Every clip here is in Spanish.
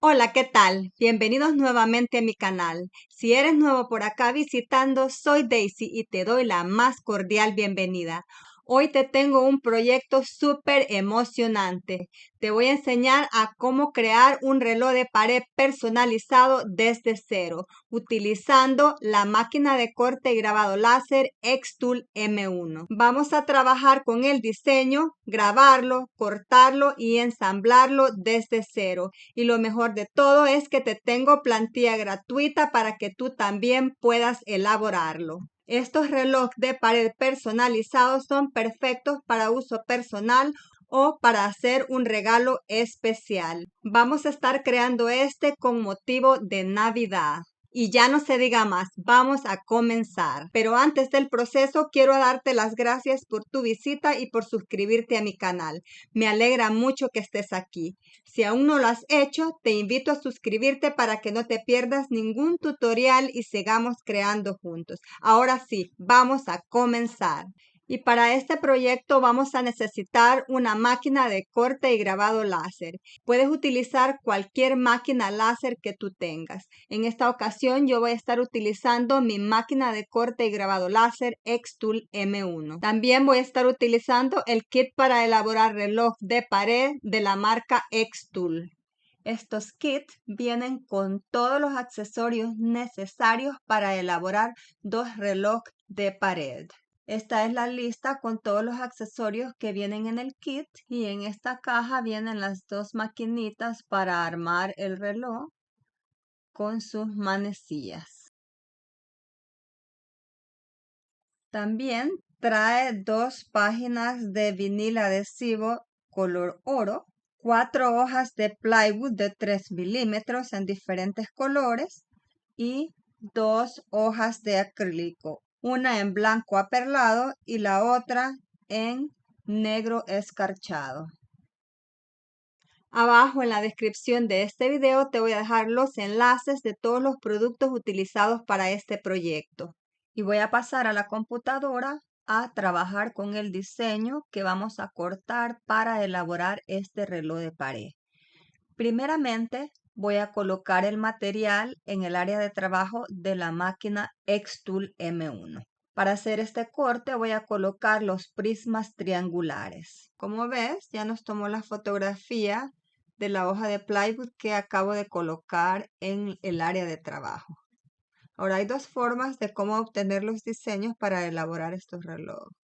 Hola, ¿qué tal? Bienvenidos nuevamente a mi canal. Si eres nuevo por acá visitando, soy Daisy y te doy la más cordial bienvenida. Hoy te tengo un proyecto súper emocionante. Te voy a enseñar a cómo crear un reloj de pared personalizado desde cero, utilizando la máquina de corte y grabado láser Xtool M1. Vamos a trabajar con el diseño, grabarlo, cortarlo y ensamblarlo desde cero. Y lo mejor de todo es que te tengo plantilla gratuita para que tú también puedas elaborarlo. Estos relojes de pared personalizados son perfectos para uso personal o para hacer un regalo especial. Vamos a estar creando este con motivo de Navidad. Y ya no se diga más, vamos a comenzar. Pero antes del proceso, quiero darte las gracias por tu visita y por suscribirte a mi canal. Me alegra mucho que estés aquí. Si aún no lo has hecho, te invito a suscribirte para que no te pierdas ningún tutorial y sigamos creando juntos. Ahora sí, vamos a comenzar. Y para este proyecto vamos a necesitar una máquina de corte y grabado láser. Puedes utilizar cualquier máquina láser que tú tengas. En esta ocasión yo voy a estar utilizando mi máquina de corte y grabado láser Xtool M1. También voy a estar utilizando el kit para elaborar reloj de pared de la marca Xtool. Estos kits vienen con todos los accesorios necesarios para elaborar dos relojes de pared. Esta es la lista con todos los accesorios que vienen en el kit y en esta caja vienen las dos maquinitas para armar el reloj con sus manecillas. También trae 2 páginas de vinil adhesivo color oro, 4 hojas de plywood de 3 milímetros en diferentes colores y 2 hojas de acrílico, una en blanco aperlado y la otra en negro escarchado. Abajo en la descripción de este video te voy a dejar los enlaces de todos los productos utilizados para este proyecto. Y voy a pasar a la computadora a trabajar con el diseño que vamos a cortar para elaborar este reloj de pared. Primeramente, voy a colocar el material en el área de trabajo de la máquina Xtool M1. Para hacer este corte voy a colocar los prismas triangulares. Como ves, ya nos tomó la fotografía de la hoja de plywood que acabo de colocar en el área de trabajo. Ahora hay 2 formas de cómo obtener los diseños para elaborar estos relojes.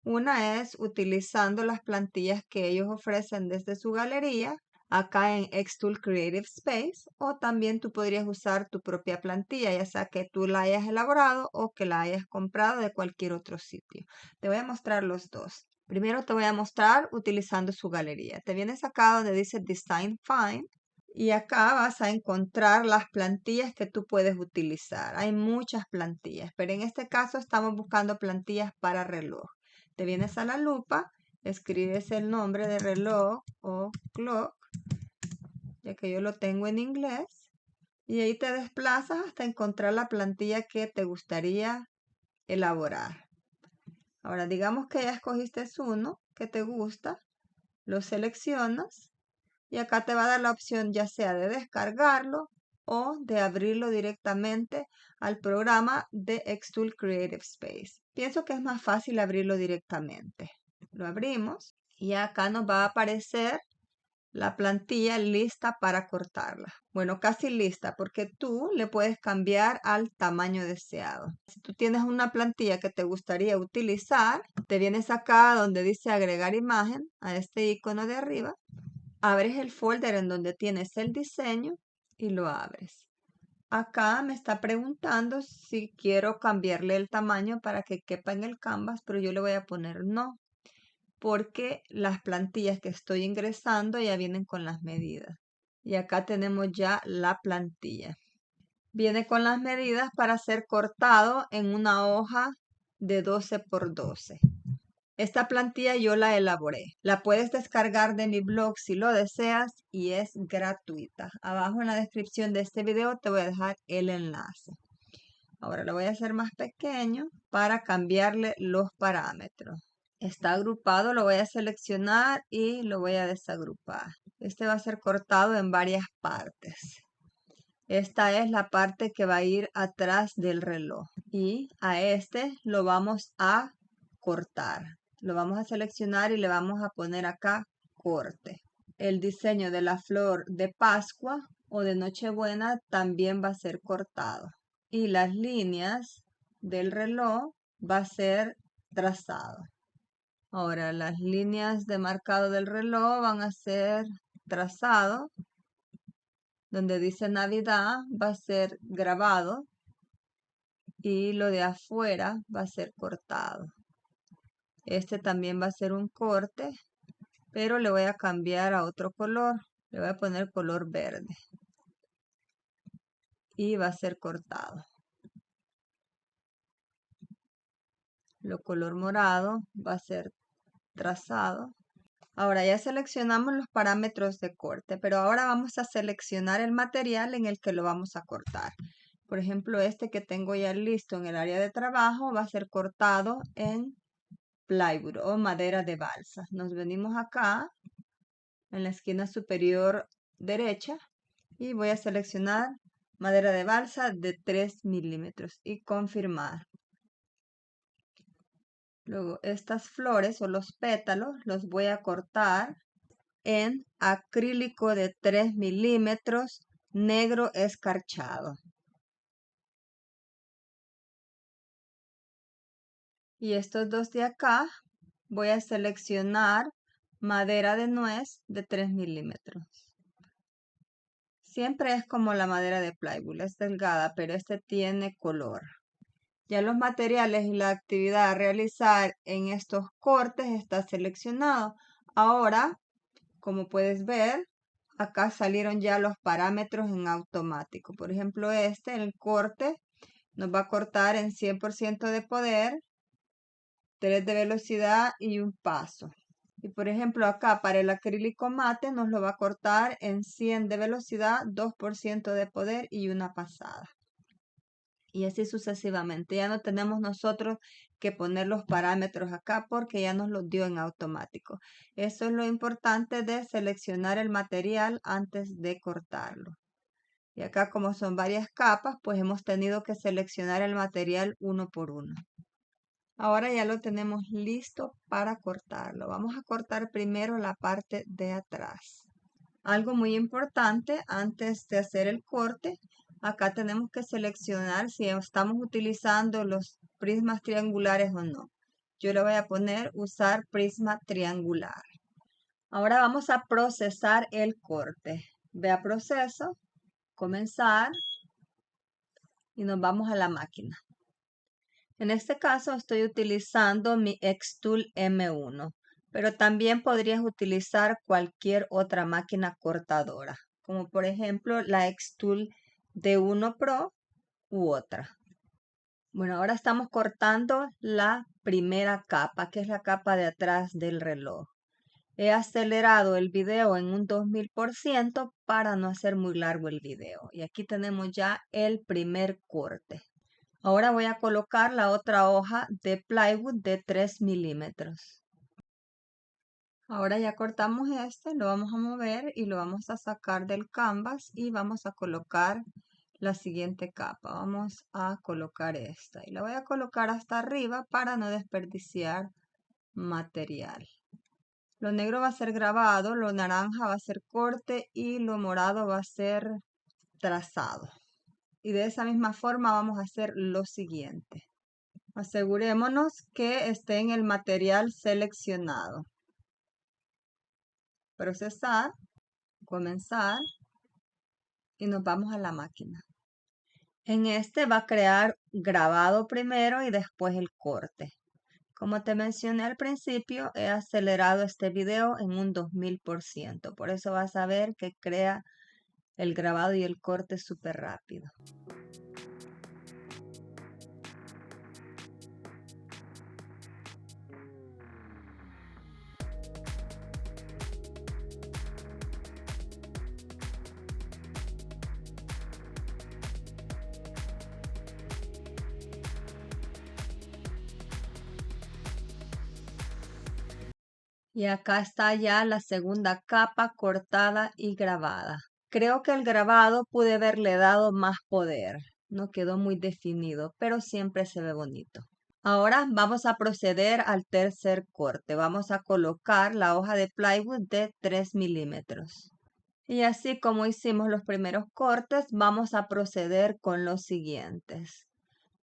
Una es utilizando las plantillas que ellos ofrecen desde su galería acá en Xtool Creative Space, o también tú podrías usar tu propia plantilla, ya sea que tú la hayas elaborado o que la hayas comprado de cualquier otro sitio. Te voy a mostrar los dos. Primero te voy a mostrar utilizando su galería. Te vienes acá donde dice Design Find y acá vas a encontrar las plantillas que tú puedes utilizar. Hay muchas plantillas, pero en este caso estamos buscando plantillas para reloj. Te vienes a la lupa, escribes el nombre de reloj o clock, ya que yo lo tengo en inglés, y ahí te desplazas hasta encontrar la plantilla que te gustaría elaborar. Ahora, digamos que ya escogiste uno que te gusta, lo seleccionas y acá te va a dar la opción ya sea de descargarlo o de abrirlo directamente al programa de Xtool Creative Space. Pienso que es más fácil abrirlo directamente. Lo abrimos y acá nos va a aparecer la plantilla lista para cortarla. Bueno, casi lista porque tú le puedes cambiar al tamaño deseado. Si tú tienes una plantilla que te gustaría utilizar, te vienes acá donde dice agregar imagen, a este icono de arriba, abres el folder en donde tienes el diseño y lo abres. Acá me está preguntando si quiero cambiarle el tamaño para que quepa en el canvas, pero yo le voy a poner no, porque las plantillas que estoy ingresando ya vienen con las medidas. Y acá tenemos ya la plantilla. Viene con las medidas para ser cortado en una hoja de 12 por 12. Esta plantilla yo la elaboré. La puedes descargar de mi blog si lo deseas y es gratuita. Abajo en la descripción de este video te voy a dejar el enlace. Ahora lo voy a hacer más pequeño para cambiarle los parámetros. Está agrupado, lo voy a seleccionar y lo voy a desagrupar. Este va a ser cortado en varias partes. Esta es la parte que va a ir atrás del reloj y a este lo vamos a cortar. Lo vamos a seleccionar y le vamos a poner acá corte. El diseño de la flor de Pascua o de Nochebuena también va a ser cortado. Y las líneas del reloj va a ser trazado. Ahora las líneas de marcado del reloj van a ser trazado. Donde dice Navidad va a ser grabado y lo de afuera va a ser cortado. Este también va a ser un corte, pero le voy a cambiar a otro color. Le voy a poner color verde y va a ser cortado. Lo color morado va a ser trazado. Ahora ya seleccionamos los parámetros de corte, pero ahora vamos a seleccionar el material en el que lo vamos a cortar. Por ejemplo, este que tengo ya listo en el área de trabajo va a ser cortado en plywood o madera de balsa. Nos venimos acá en la esquina superior derecha y voy a seleccionar madera de balsa de 3 milímetros y confirmar. Luego estas flores o los pétalos los voy a cortar en acrílico de 3 milímetros negro escarchado. Y estos dos de acá voy a seleccionar madera de nuez de 3 milímetros. Siempre es como la madera de plywood, es delgada, pero este tiene color. Ya los materiales y la actividad a realizar en estos cortes está seleccionado. Ahora, como puedes ver, acá salieron ya los parámetros en automático. Por ejemplo, el corte, nos va a cortar en 100% de poder, 3 de velocidad y un paso. Y por ejemplo, acá para el acrílico mate nos lo va a cortar en 100 de velocidad, 2% de poder y una pasada. Y así sucesivamente. Ya no tenemos nosotros que poner los parámetros acá porque ya nos los dio en automático. Eso es lo importante de seleccionar el material antes de cortarlo. Y acá como son varias capas, pues hemos tenido que seleccionar el material uno por uno. Ahora ya lo tenemos listo para cortarlo. Vamos a cortar primero la parte de atrás. Algo muy importante antes de hacer el corte, acá tenemos que seleccionar si estamos utilizando los prismas triangulares o no. Yo le voy a poner usar prisma triangular. Ahora vamos a procesar el corte. Ve a proceso, comenzar y nos vamos a la máquina. En este caso estoy utilizando mi Xtool M1, pero también podrías utilizar cualquier otra máquina cortadora, como por ejemplo la Xtool D1 Pro u otra. Bueno, ahora estamos cortando la primera capa, que es la capa de atrás del reloj. He acelerado el video en un 2000% para no hacer muy largo el video. Y aquí tenemos ya el primer corte. Ahora voy a colocar la otra hoja de plywood de 3 milímetros. Ahora ya cortamos lo vamos a mover y lo vamos a sacar del canvas y vamos a colocar la siguiente capa. Vamos a colocar esta y la voy a colocar hasta arriba para no desperdiciar material. Lo negro va a ser grabado, lo naranja va a ser corte y lo morado va a ser trazado. Y de esa misma forma vamos a hacer lo siguiente. Asegurémonos que esté en el material seleccionado. Procesar, comenzar y nos vamos a la máquina. En este va a crear grabado primero y después el corte. Como te mencioné al principio, he acelerado este video en un 2000%. Por eso vas a ver que crea el grabado y el corte súper rápido. Y acá está ya la segunda capa cortada y grabada. Creo que el grabado pude haberle dado más poder. No quedó muy definido, pero siempre se ve bonito. Ahora vamos a proceder al tercer corte. Vamos a colocar la hoja de plywood de 3 milímetros. Y así como hicimos los primeros cortes, vamos a proceder con los siguientes.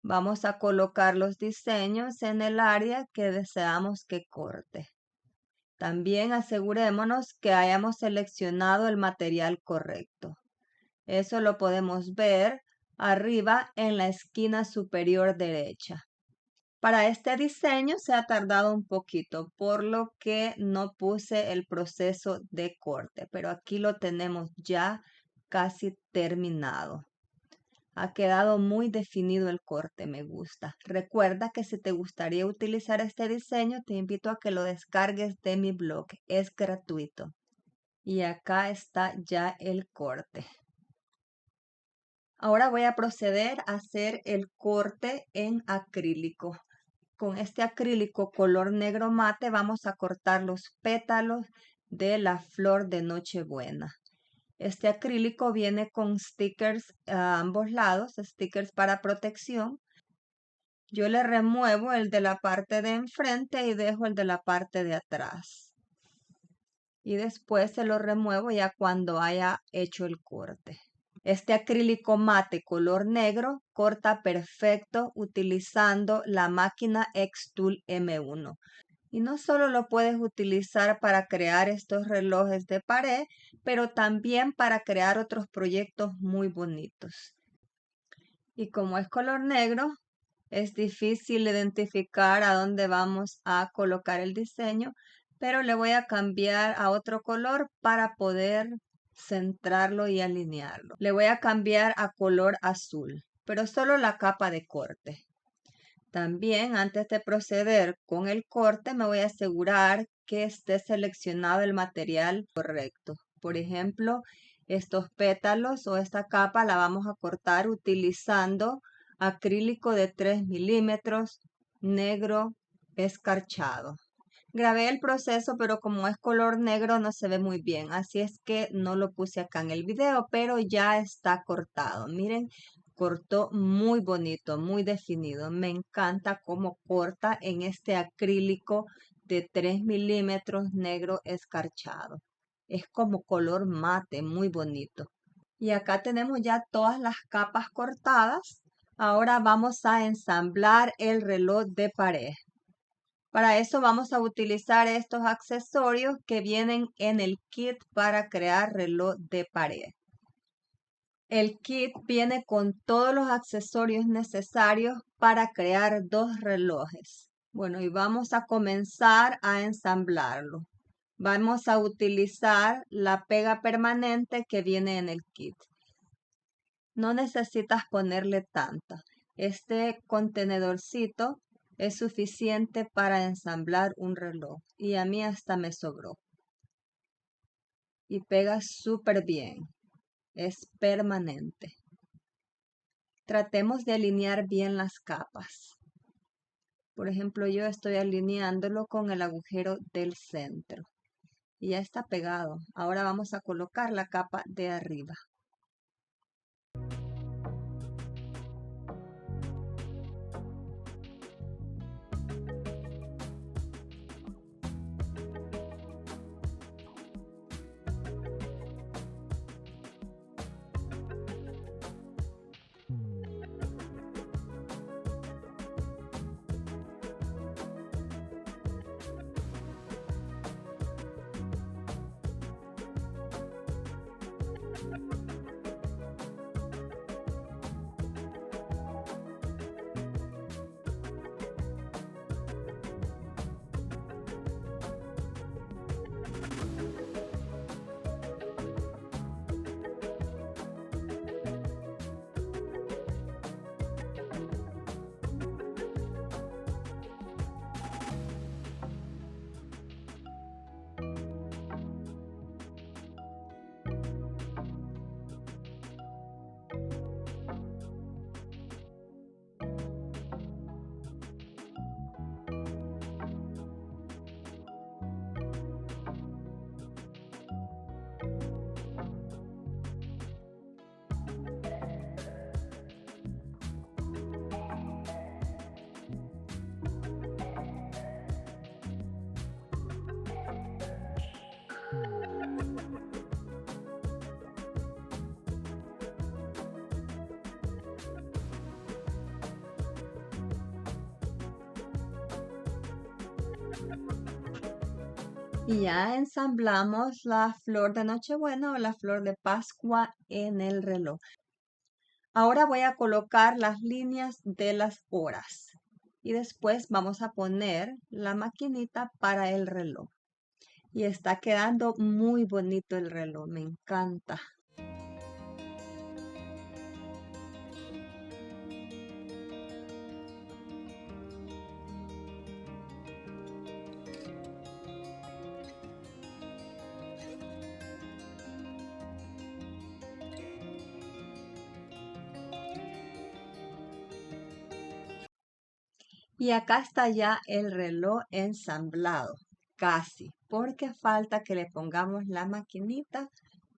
Vamos a colocar los diseños en el área que deseamos que corte. También asegurémonos que hayamos seleccionado el material correcto. Eso lo podemos ver arriba en la esquina superior derecha. Para este diseño se ha tardado un poquito, por lo que no puse el proceso de corte, pero aquí lo tenemos ya casi terminado. Ha quedado muy definido el corte, me gusta. Recuerda que si te gustaría utilizar este diseño, te invito a que lo descargues de mi blog. Es gratuito. Y acá está ya el corte. Ahora voy a proceder a hacer el corte en acrílico. Con este acrílico color negro mate vamos a cortar los pétalos de la flor de Nochebuena. Este acrílico viene con stickers a ambos lados, stickers para protección. Yo le remuevo el de la parte de enfrente y dejo el de la parte de atrás. Y después se lo remuevo ya cuando haya hecho el corte. Este acrílico mate color negro corta perfecto utilizando la máquina Xtool M1. Y no solo lo puedes utilizar para crear estos relojes de pared, pero también para crear otros proyectos muy bonitos. Y como es color negro, es difícil identificar a dónde vamos a colocar el diseño, pero le voy a cambiar a otro color para poder centrarlo y alinearlo. Le voy a cambiar a color azul, pero solo la capa de corte. También antes de proceder con el corte me voy a asegurar que esté seleccionado el material correcto. Por ejemplo, estos pétalos o esta capa la vamos a cortar utilizando acrílico de 3 milímetros negro escarchado. Grabé el proceso, pero como es color negro no se ve muy bien, así es que no lo puse acá en el video, pero ya está cortado. Miren, cortó muy bonito, muy definido. Me encanta cómo corta en este acrílico de 3 milímetros negro escarchado. Es como color mate, muy bonito. Y acá tenemos ya todas las capas cortadas. Ahora vamos a ensamblar el reloj de pared. Para eso vamos a utilizar estos accesorios que vienen en el kit para crear reloj de pared. El kit viene con todos los accesorios necesarios para crear 2 relojes. Bueno, y vamos a comenzar a ensamblarlo. Vamos a utilizar la pega permanente que viene en el kit. No necesitas ponerle tanta. Este contenedorcito es suficiente para ensamblar un reloj y a mí hasta me sobró. Y pega súper bien. Es permanente. Tratemos de alinear bien las capas. Por ejemplo, yo estoy alineándolo con el agujero del centro. Y ya está pegado. Ahora vamos a colocar la capa de arriba. Y ya ensamblamos la flor de Nochebuena o la flor de Pascua en el reloj. Ahora voy a colocar las líneas de las horas y después vamos a poner la maquinita para el reloj. Y está quedando muy bonito el reloj, me encanta. Y acá está ya el reloj ensamblado, casi, porque falta que le pongamos la maquinita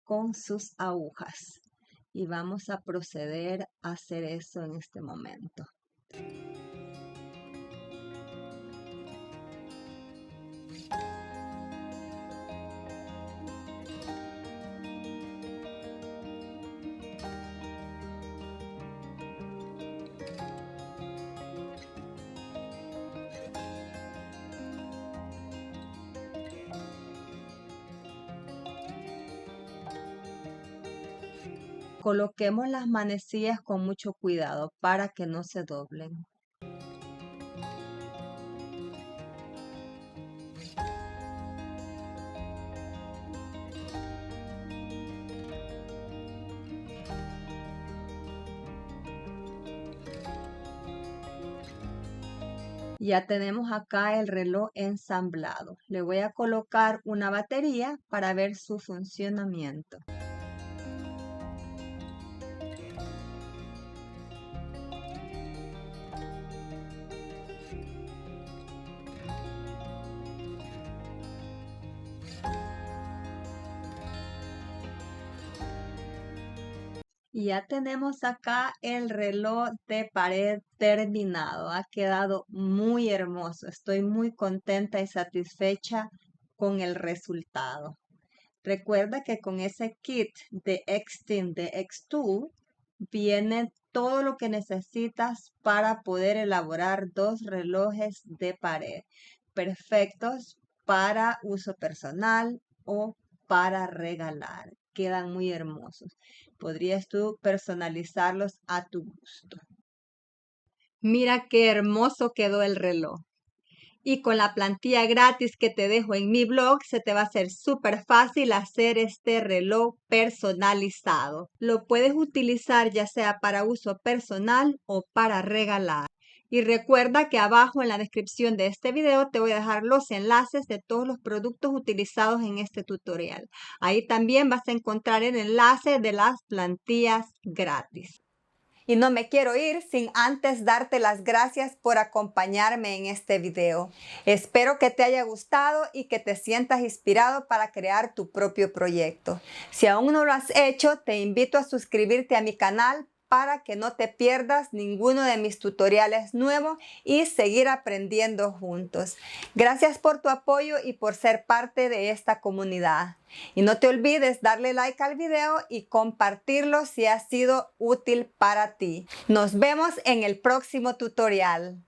con sus agujas. Y vamos a proceder a hacer eso en este momento. Coloquemos las manecillas con mucho cuidado para que no se doblen. Ya tenemos acá el reloj ensamblado. Le voy a colocar una batería para ver su funcionamiento. Y ya tenemos acá el reloj de pared terminado. Ha quedado muy hermoso. Estoy muy contenta y satisfecha con el resultado. Recuerda que con ese kit de Xtint de Xtool viene todo lo que necesitas para poder elaborar 2 relojes de pared perfectos para uso personal o para regalar. Quedan muy hermosos. Podrías tú personalizarlos a tu gusto. Mira qué hermoso quedó el reloj. Y con la plantilla gratis que te dejo en mi blog, se te va a hacer súper fácil hacer este reloj personalizado. Lo puedes utilizar ya sea para uso personal o para regalar. Y recuerda que abajo en la descripción de este video te voy a dejar los enlaces de todos los productos utilizados en este tutorial. Ahí también vas a encontrar el enlace de las plantillas gratis. Y no me quiero ir sin antes darte las gracias por acompañarme en este video. Espero que te haya gustado y que te sientas inspirado para crear tu propio proyecto. Si aún no lo has hecho, te invito a suscribirte a mi canal para que no te pierdas ninguno de mis tutoriales nuevos y seguir aprendiendo juntos. Gracias por tu apoyo y por ser parte de esta comunidad. Y no te olvides darle like al video y compartirlo si ha sido útil para ti. Nos vemos en el próximo tutorial.